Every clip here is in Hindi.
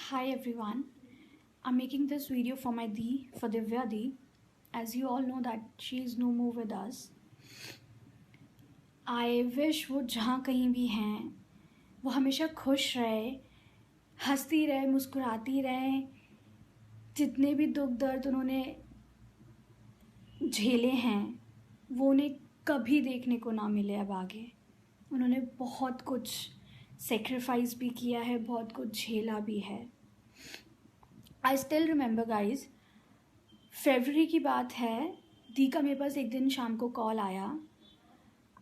Hi everyone. I'm making this video for my Di, for Divya Di. As you all know that she is no more with us. I wish वो जहाँ कहीं भी हैं वो हमेशा खुश रहे, हंसती रहे, मुस्कुराती रहे. जितने भी दुख दर्द उन्होंने झेले हैं वो उन्हें कभी देखने को ना मिले अब आगे. उन्होंने बहुत कुछ सेक्रीफाइस भी किया है, बहुत कुछ झेला भी है. आई स्टिल रिमेंबर गाइज, फरवरी की बात है. दी का मेरे पास एक दिन शाम को कॉल आया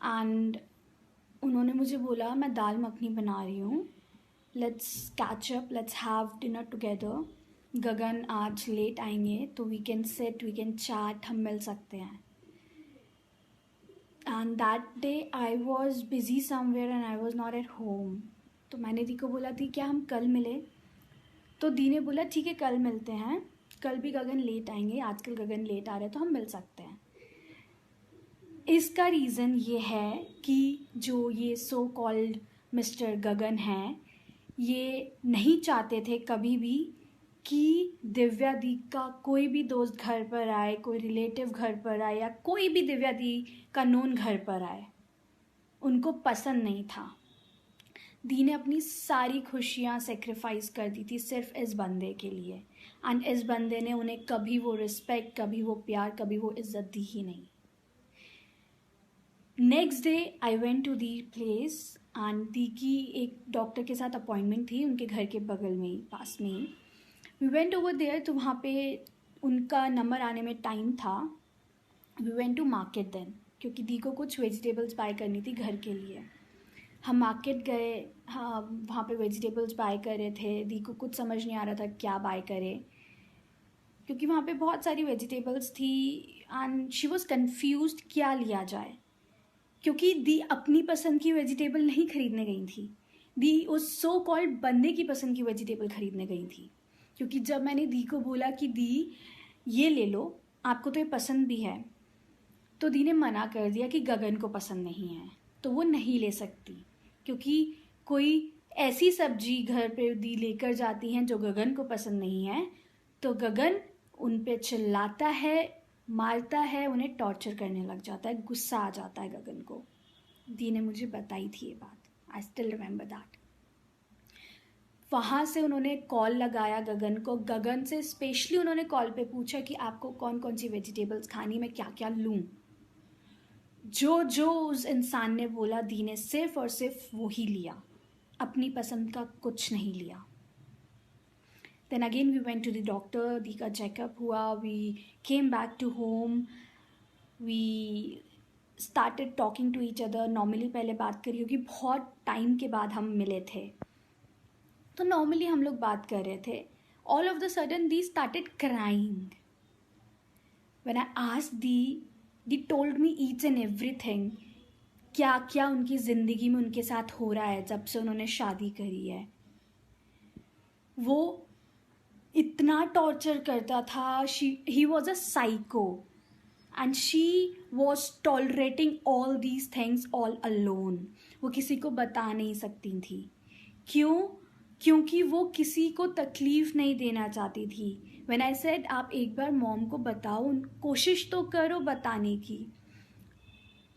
एंड उन्होंने मुझे बोला मैं दाल मखनी बना रही हूँ, let's catch up, let's have dinner together. Gagan आज लेट आएंगे तो we can sit, we can chat, हम मिल सकते हैं. And that day I was busy somewhere and I was not at home. तो मैंने दी को बोला थी क्या हम कल मिले. तो दी ने बोला ठीक है कल मिलते हैं, कल भी गगन लेट आएंगे, आजकल गगन लेट आ रहे हैं तो हम मिल सकते हैं. इसका रीज़न ये है कि जो ये सो कॉल्ड मिस्टर गगन हैं ये नहीं चाहते थे कभी भी कि दिव्या दी का कोई भी दोस्त घर पर आए, कोई रिलेटिव घर पर आए या कोई भी दिव्या दी का नोन घर पर आए. उनको पसंद नहीं था. दी ने अपनी सारी खुशियाँ सेक्रीफाइस कर दी थी सिर्फ इस बंदे के लिए. एंड इस बंदे ने उन्हें कभी वो रिस्पेक्ट, कभी वो प्यार, कभी वो इज्जत दी ही नहीं. Next day I went to the place and दी की एक डॉक्टर के साथ अपॉइंटमेंट थी उनके घर के बगल में ही, पास में ही. We went over there. तो वहाँ पे उनका नंबर आने में टाइम था. We went to market then, क्योंकि दी को कुछ वेजिटेबल्स बाय करनी थी घर के लिए. हम मार्केट गए. हाँ, वहाँ पे वेजिटेबल्स बाय कर रहे थे. दी को कुछ समझ नहीं आ रहा था क्या बाय करे, क्योंकि वहाँ पे बहुत सारी वेजिटेबल्स थी एंड शी वॉज कन्फ्यूज्ड क्या लिया जाए. क्योंकि दी अपनी पसंद की वेजिटेबल नहीं खरीदने गई थी, दी उस सो कॉल्ड बंदे की पसंद की वेजिटेबल खरीदने गई थी. क्योंकि जब मैंने दी को बोला कि दी ये ले लो, आपको तो ये पसंद भी है, तो दी ने मना कर दिया कि गगन को पसंद नहीं है तो वो नहीं ले सकती. क्योंकि कोई ऐसी सब्जी घर पे दी लेकर जाती हैं जो गगन को पसंद नहीं है तो गगन उन पे चिल्लाता है, मारता है, उन्हें टॉर्चर करने लग जाता है, गुस्सा आ जाता है गगन को. दी ने मुझे बताई थी ये बात. I still remember that. वहाँ से उन्होंने कॉल लगाया गगन को. गगन से स्पेशली उन्होंने कॉल पे पूछा कि आपको कौन कौन सी वेजिटेबल्स खानी, मैं क्या क्या लूँ. जो जो उस इंसान ने बोला दी ने सिर्फ और सिर्फ वो ही लिया, अपनी पसंद का कुछ नहीं लिया. Then again we went to the doctor. दी का चेकअप हुआ. We came back to home. We started talking to each other. Normally पहले बात करी होगी, बहुत टाइम के बाद हम मिले थे तो नॉर्मली हम लोग बात कर रहे थे. All of the sudden the started crying. When I asked the told me each and everything, क्या क्या उनकी ज़िंदगी में उनके साथ हो रहा है जब से उन्होंने शादी करी है. वो इतना टॉर्चर करता था. He was a psycho and she was tolerating all these things all alone. वो किसी को बता नहीं सकती थी. क्यों? क्योंकि वो किसी को तकलीफ़ नहीं देना चाहती थी. व्हेन आई सेड आप एक बार मॉम को बताओ, कोशिश तो करो बताने की.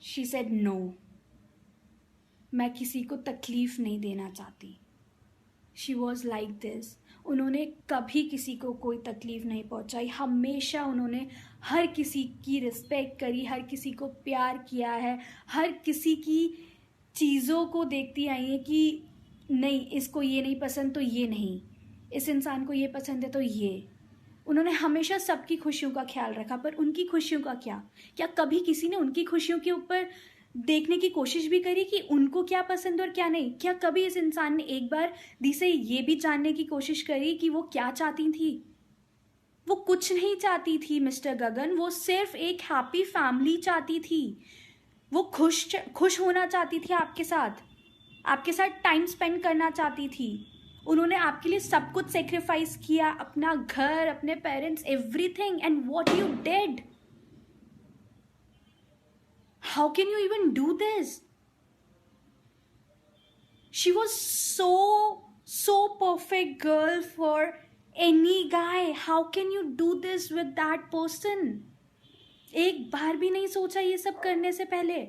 शी सेड नो, मैं किसी को तकलीफ़ नहीं देना चाहती. She was like this. उन्होंने कभी किसी को कोई तकलीफ़ नहीं पहुंचाई. हमेशा उन्होंने हर किसी की रिस्पेक्ट करी, हर किसी को प्यार किया है, हर किसी की चीज़ों को देखती आई है कि नहीं इसको ये नहीं पसंद तो ये नहीं, इस इंसान को ये पसंद है तो ये. उन्होंने हमेशा सबकी खुशियों का ख्याल रखा. पर उनकी खुशियों का क्या कभी किसी ने उनकी खुशियों के ऊपर देखने की कोशिश भी करी कि उनको क्या पसंद और क्या नहीं? क्या कभी इस इंसान ने एक बार दी से ये भी जानने की कोशिश करी कि वो क्या चाहती थी? वो कुछ नहीं चाहती थी मिस्टर गगन. वो सिर्फ एक हैप्पी फैमिली चाहती थी. वो खुश होना चाहती थी आपके साथ टाइम स्पेंड करना चाहती थी. उन्होंने आपके लिए सब कुछ सेक्रीफाइस किया, अपना घर, अपने parents, everything. And what you did? How can you even do this? She was So perfect girl for any guy. How can you do this with that person? एक बार भी नहीं सोचा ये सब करने से पहले?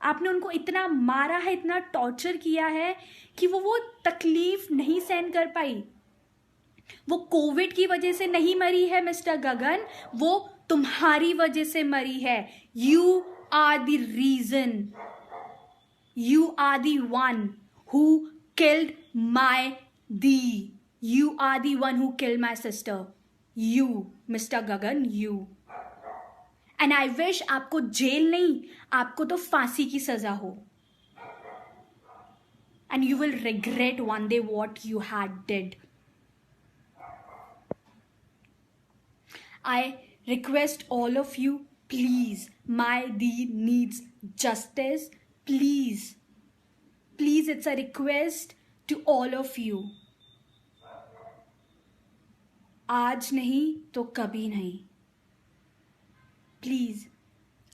आपने उनको इतना मारा है, इतना टॉर्चर किया है कि वो तकलीफ नहीं सहन कर पाई. वो कोविड की वजह से नहीं मरी है मिस्टर गगन, वो तुम्हारी वजह से मरी है. You are the reason. You are the one who killed my दी. You are the one who killed my sister. You mister Gagan, you. And I wish आपको जेल नहीं, आपको तो फांसी की सजा हो. And you will regret one day what you had did. I request all of you, please, my Dee needs justice. Please, please, it's a request to all of you. आज नहीं तो कभी नहीं. Please,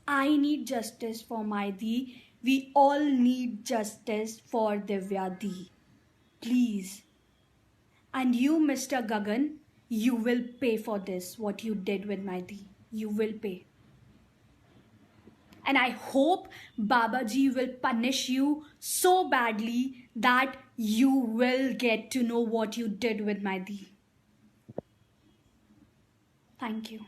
I need justice for my Dee. We all need justice for Divya Dee. Please. And you, Mr. Gagan, you will pay for this, what you did with my Dee. You will pay. And I hope Babaji will punish you so badly that you will get to know what you did with my Dee. Thank you.